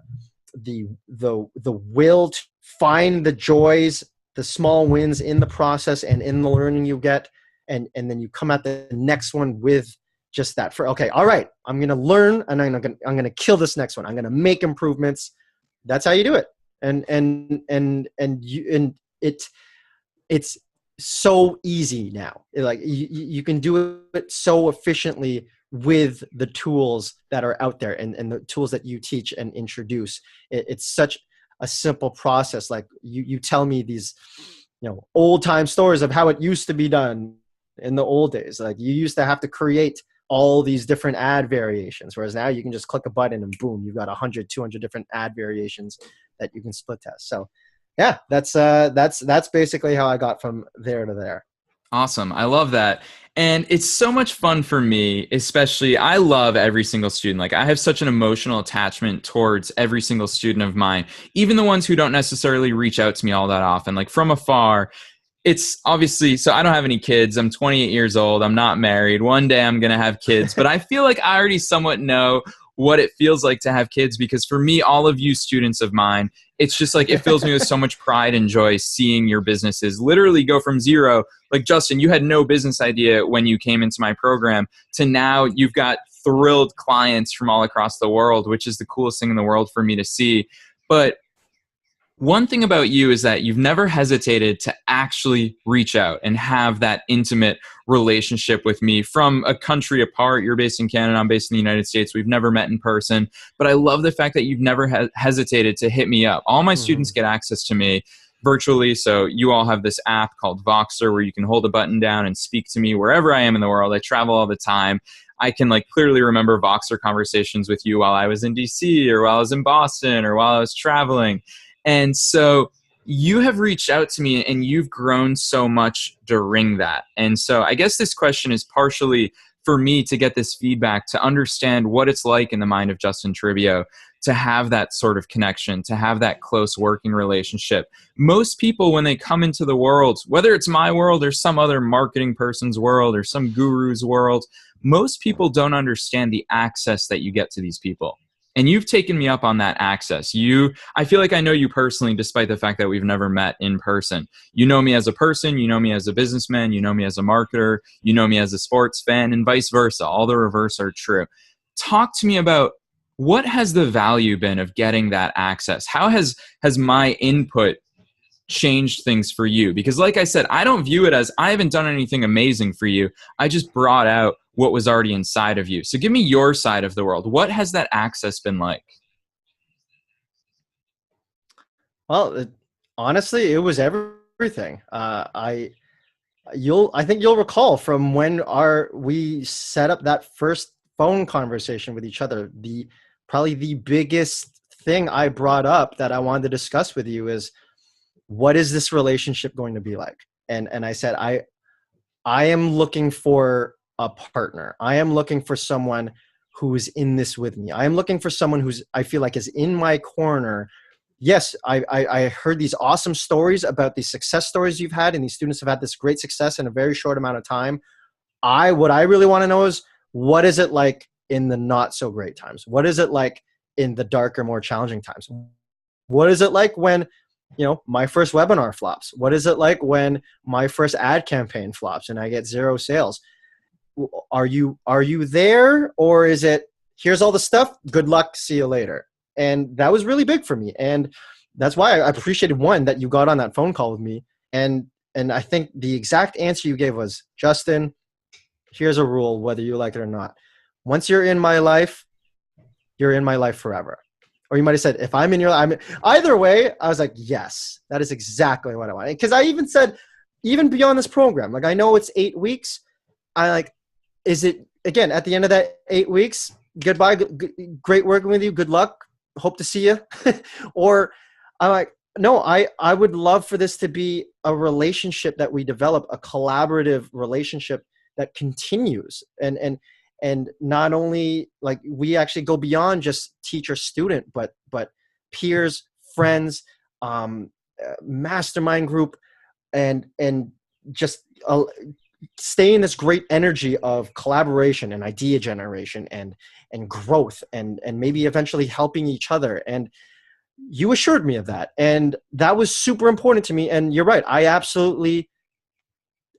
will to find the joys, the small wins in the process and in the learning you get, and then you come at the next one with just that, okay, all right, I'm going to learn and I'm going to kill this next one. I'm going to make improvements. That's how you do it. It's so easy now. Like, you can do it so efficiently with the tools that are out there and the tools that you teach and introduce. It's such a simple process. Like, you tell me these, old time stories of how it used to be done in the old days. Like, you used to have to create all these different ad variations, whereas now you can just click a button and boom, you've got 100, 200 different ad variations that you can split test. So yeah, that's basically how I got from there to there. Awesome. I love that. And it's so much fun for me, especially I love every single student. Like, I have such an emotional attachment towards every single student of mine, even the ones who don't necessarily reach out to me all that often. Like, from afar, it's obviously, so I don't have any kids. I'm 28 years old. I'm not married. One day I'm going to have kids, but I feel like I already somewhat know what it feels like to have kids, because for me, all of you students of mine, it's just like, it fills me with so much pride and joy seeing your businesses literally go from zero. Like, Justin, you had no business idea when you came into my program to now you've got thrilled clients from all across the world, which is the coolest thing in the world for me to see. But one thing about you is that you've never hesitated to actually reach out and have that intimate relationship with me from a country apart. You're based in Canada, I'm based in the United States. We've never met in person, but I love the fact that you've never hesitated to hit me up. All my students get access to me virtually. So you all have this app called Voxer where you can hold a button down and speak to me wherever I am in the world. I travel all the time. I can clearly remember Voxer conversations with you while I was in DC or while I was in Boston or while I was traveling. And so you have reached out to me and you've grown so much during that. And so I guess this question is partially for me to get this feedback, to understand what it's like in the mind of Justin Toribio to have that sort of connection, to have that close working relationship. Most people, when they come into the world, whether it's my world or some other marketing person's world or some guru's world, most people don't understand the access that you get to these people. And you've taken me up on that access. I feel like I know you personally, despite the fact that we've never met in person. You know me as a person, you know me as a businessman, you know me as a marketer, you know me as a sports fan, and vice versa. All the reverse are true. Talk to me about what has the value been of getting that access? How has my input changed things for you? Because like I said, I don't view it as I haven't done anything amazing for you. I just brought out what was already inside of you. So give me your side of the world. What has that access been like? Well, honestly, it was everything. I think you'll recall from when we set up that first phone conversation with each other. Probably the biggest thing I brought up that I wanted to discuss with you is, what is this relationship going to be like? And I said, I am looking for a partner. I am looking for someone who is in this with me. I am looking for someone I feel like is in my corner. Yes, I heard these awesome stories about these success stories you've had, and these students have had this great success in a very short amount of time. What I really want to know is, what is it like in the not so great times? What is it like in the darker, more challenging times? What is it like when, my first webinar flops? What is it like when my first ad campaign flops and I get 0 sales? Are you there, or is it, here's all the stuff, good luck, see you later? And that was really big for me. And that's why I appreciated, one, that you got on that phone call with me. And I think the exact answer you gave was, Justin, here's a rule, whether you like it or not. Once you're in my life, you're in my life forever. Or you might have said, if I'm in your life, either way, I was like, yes, that is exactly what I want. Because I even said, even beyond this program, like, I know it's 8 weeks. Is it, again, at the end of that 8 weeks, goodbye, great working with you, good luck, hope to see you? Or I'm like, no, I would love for this to be a relationship that we develop, a collaborative relationship that continues. And not only, like, we actually go beyond just teacher student, but peers, friends, mastermind group, and just stay in this great energy of collaboration and idea generation and growth and maybe eventually helping each other. And you assured me of that. And that was super important to me. And you're right. I absolutely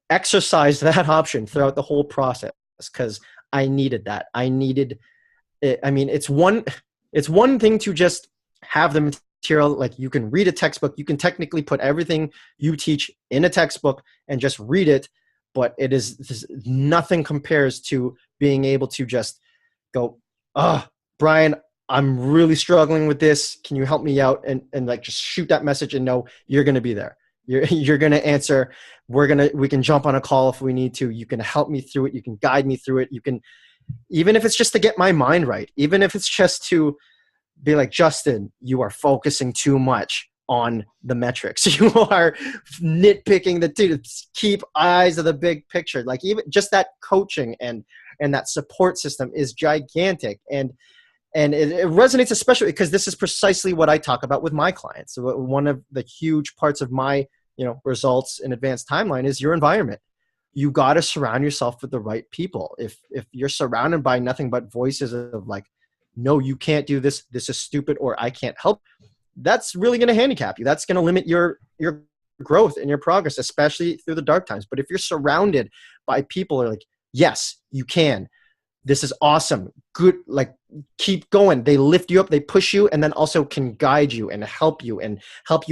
exercised that option throughout the whole process, because I needed that. I needed it. I mean, it's one thing to just have the material, like, you can read a textbook, you can technically put everything you teach in a textbook and just read it, but nothing compares to being able to just go, Brian, I'm really struggling with this. Can you help me out? And like, just shoot that message and know you're going to be there. You're going to answer. We can jump on a call if we need to. You can help me through it. You can guide me through it. You can, even if it's just to get my mind right, even if it's just to be like, Justin, you are focusing too much on the metrics. You are nitpicking to keep eyes of the big picture. Like, even just that coaching and that support system is gigantic. And it resonates, especially because this is precisely what I talk about with my clients. So one of the huge parts of my, results in advanced timeline is your environment. You got to surround yourself with the right people. If you're surrounded by nothing but voices of like, no, you can't do this, this is stupid, or I can't help, that's really going to handicap you. That's going to limit your growth and your progress, especially through the dark times. But if you're surrounded by people who are like, yes, you can, this is awesome, good, like, keep going. They lift you up, they push you, and then also can guide you and help you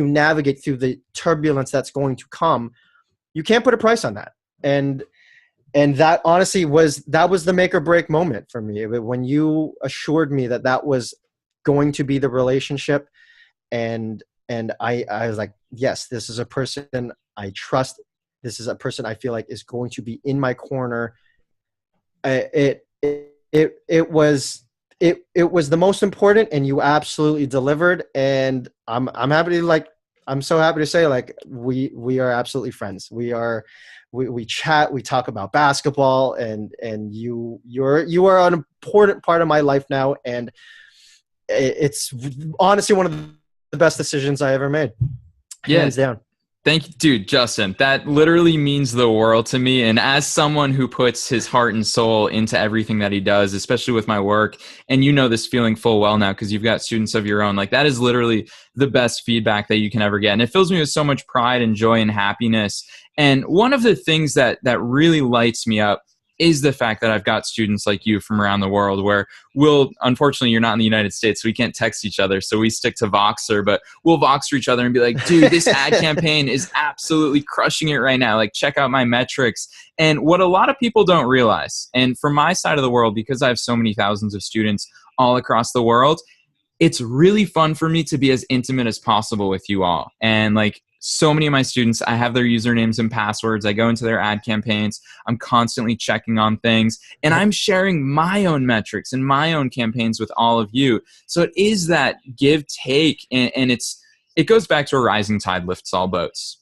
navigate through the turbulence that's going to come. You can't put a price on that. And that honestly was the make or break moment for me. When you assured me that was going to be the relationship, and I was like, yes, this is a person I trust. This is a person I feel like is going to be in my corner. It was the most important, and you absolutely delivered. And I'm so happy to say, like, we are absolutely friends. We chat, we talk about basketball, and you are an important part of my life now. And it's honestly one of the best decisions I ever made. Hands down. Thank you, dude, Justin. That literally means the world to me. And as someone who puts his heart and soul into everything that he does, especially with my work, and you know this feeling full well now because you've got students of your own, like that is literally the best feedback that you can ever get. And it fills me with so much pride and joy and happiness. And one of the things that really lights me up is the fact that I've got students like you from around the world where unfortunately, you're not in the United States, so we can't text each other. So we stick to Voxer, but we'll Voxer each other and be like, dude, this ad campaign is absolutely crushing it right now. Like, check out my metrics. And what a lot of people don't realize, and from my side of the world, because I have so many thousands of students all across the world, it's really fun for me to be as intimate as possible with you all. And like so many of my students, I have their usernames and passwords. I go into their ad campaigns. I'm constantly checking on things, and I'm sharing my own metrics and my own campaigns with all of you. So it is that give take, and it goes back to a rising tide lifts all boats.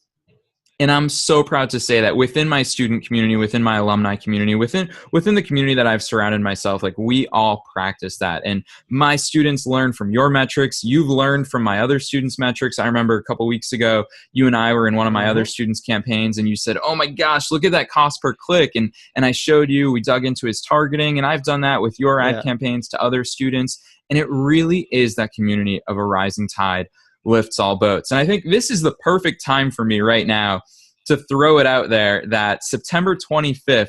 And I'm so proud to say that within my student community, within my alumni community, within the community that I've surrounded myself, like we all practice that. And my students learn from your metrics. You've learned from my other students' metrics. I remember a couple weeks ago, you and I were in one of my other students' campaigns, and you said, "Oh my gosh, look at that cost per click." And I showed you, we dug into his targeting, and I've done that with your ad campaigns to other students. And it really is that community of a rising tide lifts all boats. And I think this is the perfect time for me right now to throw it out there that September 25th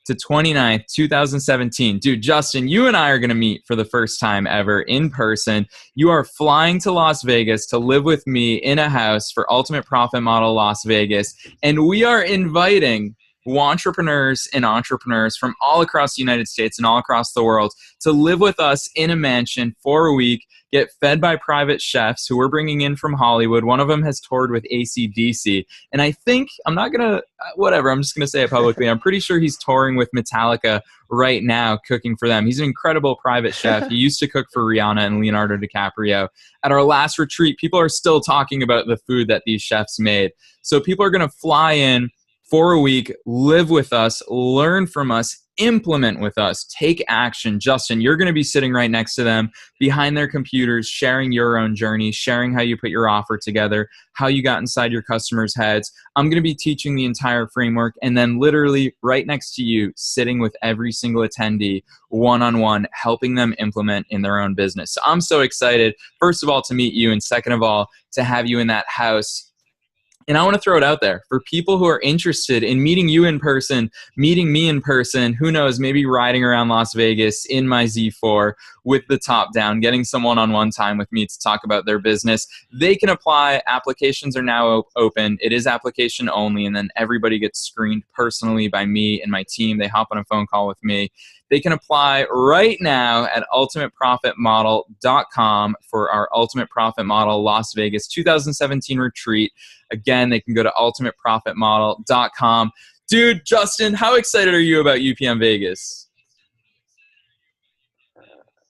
to 29th, 2017, dude, Justin, you and I are going to meet for the first time ever in person. You are flying to Las Vegas to live with me in a house for Ultimate Profit Model Las Vegas. And we are inviting entrepreneurs and entrepreneurs from all across the United States and all across the world to live with us in a mansion for a week, get fed by private chefs who we're bringing in from Hollywood. One of them has toured with AC/DC. And I think, I'm not going to, whatever, I'm just going to say it publicly. I'm pretty sure he's touring with Metallica right now, cooking for them. He's an incredible private chef. He used to cook for Rihanna and Leonardo DiCaprio. At our last retreat, people are still talking about the food that these chefs made. So people are going to fly in for a week, live with us, learn from us, implement with us, take action. Justin, you're going to be sitting right next to them behind their computers, sharing your own journey, sharing how you put your offer together, how you got inside your customers' heads. I'm going to be teaching the entire framework, and then literally right next to you, sitting with every single attendee one-on-one, helping them implement in their own business. So I'm so excited, first of all, to meet you, and second of all, to have you in that house. And I want to throw it out there for people who are interested in meeting you in person, meeting me in person, who knows, maybe riding around Las Vegas in my Z4 with the top down, getting some one-on-one time with me to talk about their business. They can apply. Applications are now open. It is application only, and then everybody gets screened personally by me and my team. They hop on a phone call with me. They can apply right now at ultimateprofitmodel.com for our Ultimate Profit Model Las Vegas 2017 retreat. Again, they can go to ultimateprofitmodel.com. Dude, Justin, how excited are you about UPM Vegas?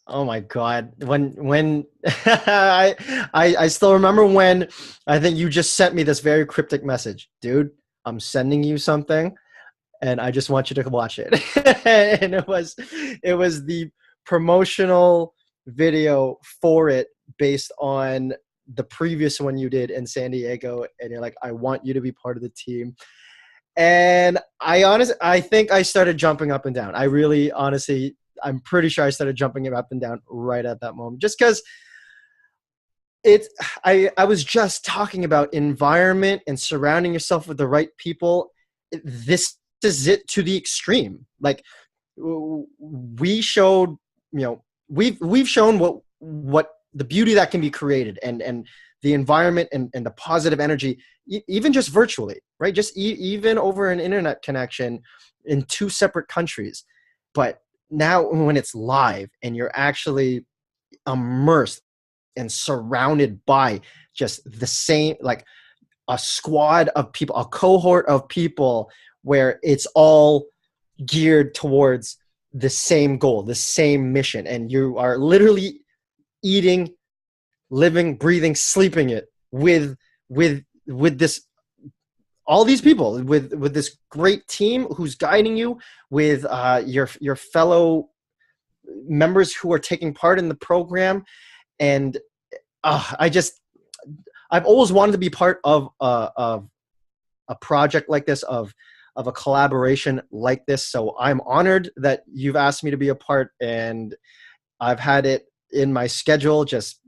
Oh my God. When I still remember when I think you just sent me this very cryptic message. Dude, I'm sending you something and I just want you to watch it. And it was the promotional video for it based on the previous one you did in San Diego, and you're like, I want you to be part of the team. And I think I started jumping up and down. I really, honestly, I'm pretty sure I started jumping up and down right at that moment, just because I was just talking about environment and surrounding yourself with the right people. This is it to the extreme. Like we showed, we've shown what the beauty that can be created and the environment and the positive energy, even just virtually, right? Just even over an internet connection in two separate countries. But now when it's live and you're actually immersed and surrounded by just the same, like a squad of people, a cohort of people where it's all geared towards the same goal, the same mission. And you are literally eating, living, breathing, sleeping it with this, all these people, with this great team who's guiding you, with your fellow members who are taking part in the program. And I've always wanted to be part of a project like this, of a collaboration like this. So I'm honored that you've asked me to be a part, and I've had it in my schedule, just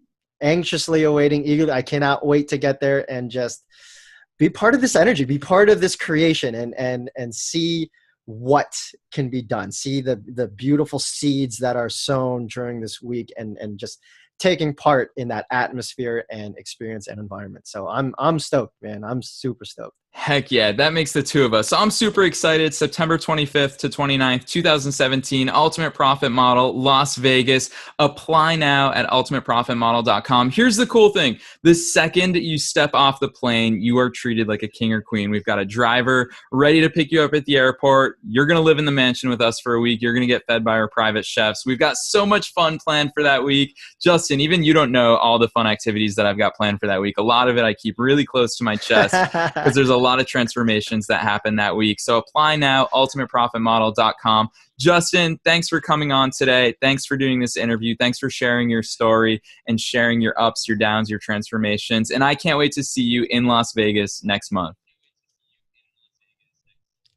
anxiously awaiting, eagerly. I cannot wait to get there and just be part of this energy, be part of this creation, and see what can be done. See the beautiful seeds that are sown during this week, and just taking part in that atmosphere and experience and environment. So I'm stoked, man. I'm super stoked. Heck yeah, that makes the two of us. So I'm super excited. September 25th to 29th, 2017, Ultimate Profit Model, Las Vegas. Apply now at ultimateprofitmodel.com. Here's the cool thing. The second you step off the plane, you are treated like a king or queen. We've got a driver ready to pick you up at the airport. You're going to live in the mansion with us for a week. You're going to get fed by our private chefs. We've got so much fun planned for that week. Justin, even you don't know all the fun activities that I've got planned for that week. A lot of it I keep really close to my chest because there's a lot of transformations that happen that week. So apply now, ultimateprofitmodel.com. Justin, thanks for coming on today. Thanks for doing this interview. Thanks for sharing your story and sharing your ups, your downs, your transformations. And I can't wait to see you in Las Vegas next month.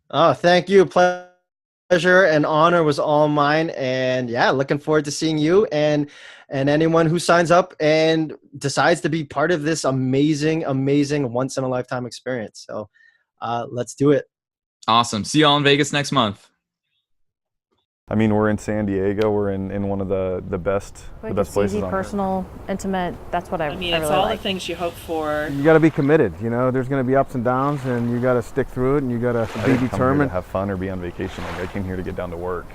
Oh, thank you. Pleasure and honor was all mine. And yeah, looking forward to seeing you and anyone who signs up and decides to be part of this amazing once in a lifetime experience. So let's do it. Awesome. See you all in Vegas next month. I mean, we're in San Diego. We're in one of the best places easy, on personal, intimate. That's what I mean, I it's really all like. the things you hope for. You got to be committed. You know, there's going to be ups and downs, and you got to stick through it, and you got to be determined. Come here to have fun or be on vacation. Like, I came here to get down to work.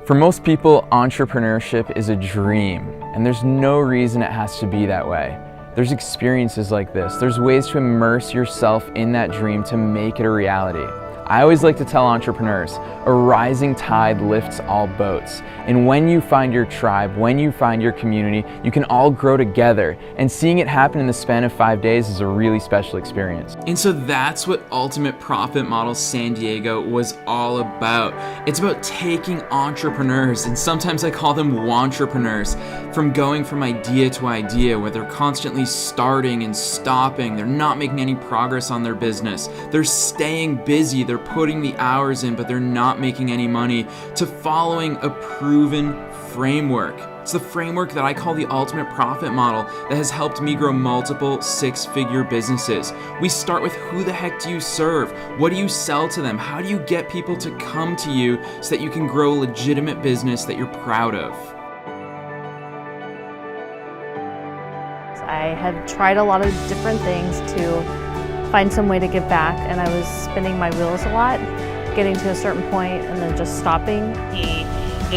For most people, entrepreneurship is a dream, and there's no reason it has to be that way. There's experiences like this. There's ways to immerse yourself in that dream to make it a reality. I always like to tell entrepreneurs, a rising tide lifts all boats. And when you find your tribe, when you find your community, you can all grow together. And seeing it happen in the span of 5 days is a really special experience. And so that's what Ultimate Profit Model San Diego was all about. It's about taking entrepreneurs, and sometimes I call them wantrepreneurs, from going from idea to idea, where they're constantly starting and stopping. They're not making any progress on their business. They're staying busy. They're putting the hours in, but they're not making any money, to following a proven framework. It's the framework that I call the Ultimate Profit Model that has helped me grow multiple six-figure businesses. We start with, who the heck do you serve? What do you sell to them? How do you get people to come to you so that you can grow a legitimate business that you're proud of? I had tried a lot of different things to find some way to give back, and I was spinning my wheels a lot, getting to a certain point and then just stopping. He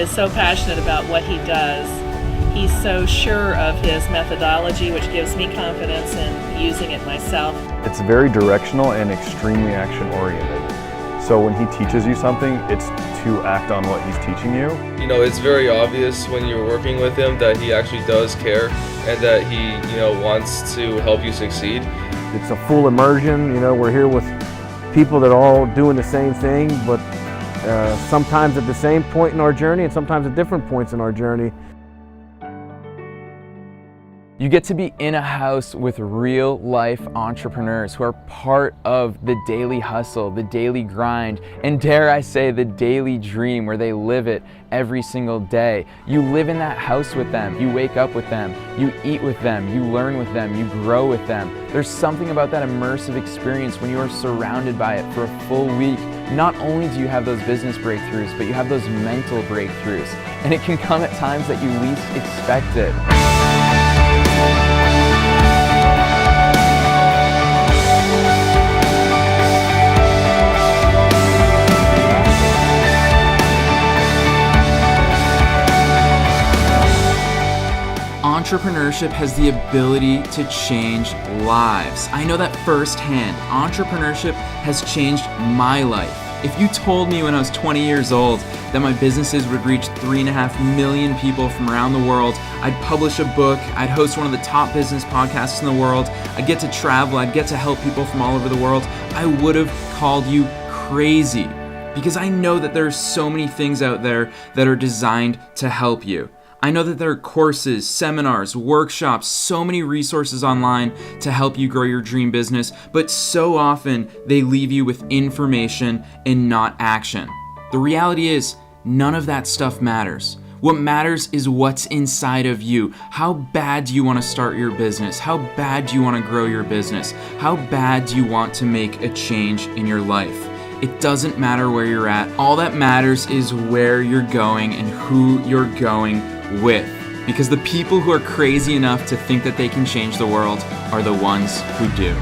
is so passionate about what he does. He's so sure of his methodology, which gives me confidence in using it myself. It's very directional and extremely action-oriented. So when he teaches you something, it's to act on what he's teaching you. You know, it's very obvious when you're working with him that he actually does care and that he, you know, wants to help you succeed. It's a full immersion. You know, we're here with people that are all doing the same thing, but sometimes at the same point in our journey and sometimes at different points in our journey. You get to be in a house with real life entrepreneurs who are part of the daily hustle, the daily grind, and dare I say, the daily dream, where they live it every single day. You live in that house with them. You wake up with them. You eat with them. You learn with them. You grow with them. There's something about that immersive experience when you are surrounded by it for a full week. Not only do you have those business breakthroughs, but you have those mental breakthroughs. And it can come at times that you least expect it. Entrepreneurship has the ability to change lives. I know that firsthand. Entrepreneurship has changed my life. If you told me when I was 20 years old that my businesses would reach 3.5 million people from around the world, I'd publish a book, I'd host one of the top business podcasts in the world, I'd get to travel, I'd get to help people from all over the world, I would have called you crazy. Because I know that there are so many things out there that are designed to help you. I know that there are courses, seminars, workshops, so many resources online to help you grow your dream business, but so often they leave you with information and not action. The reality is, none of that stuff matters. What matters is what's inside of you. How bad do you want to start your business? How bad do you want to grow your business? How bad do you want to make a change in your life? It doesn't matter where you're at. All that matters is where you're going and who you're going with. Because the people who are crazy enough to think that they can change the world are the ones who do.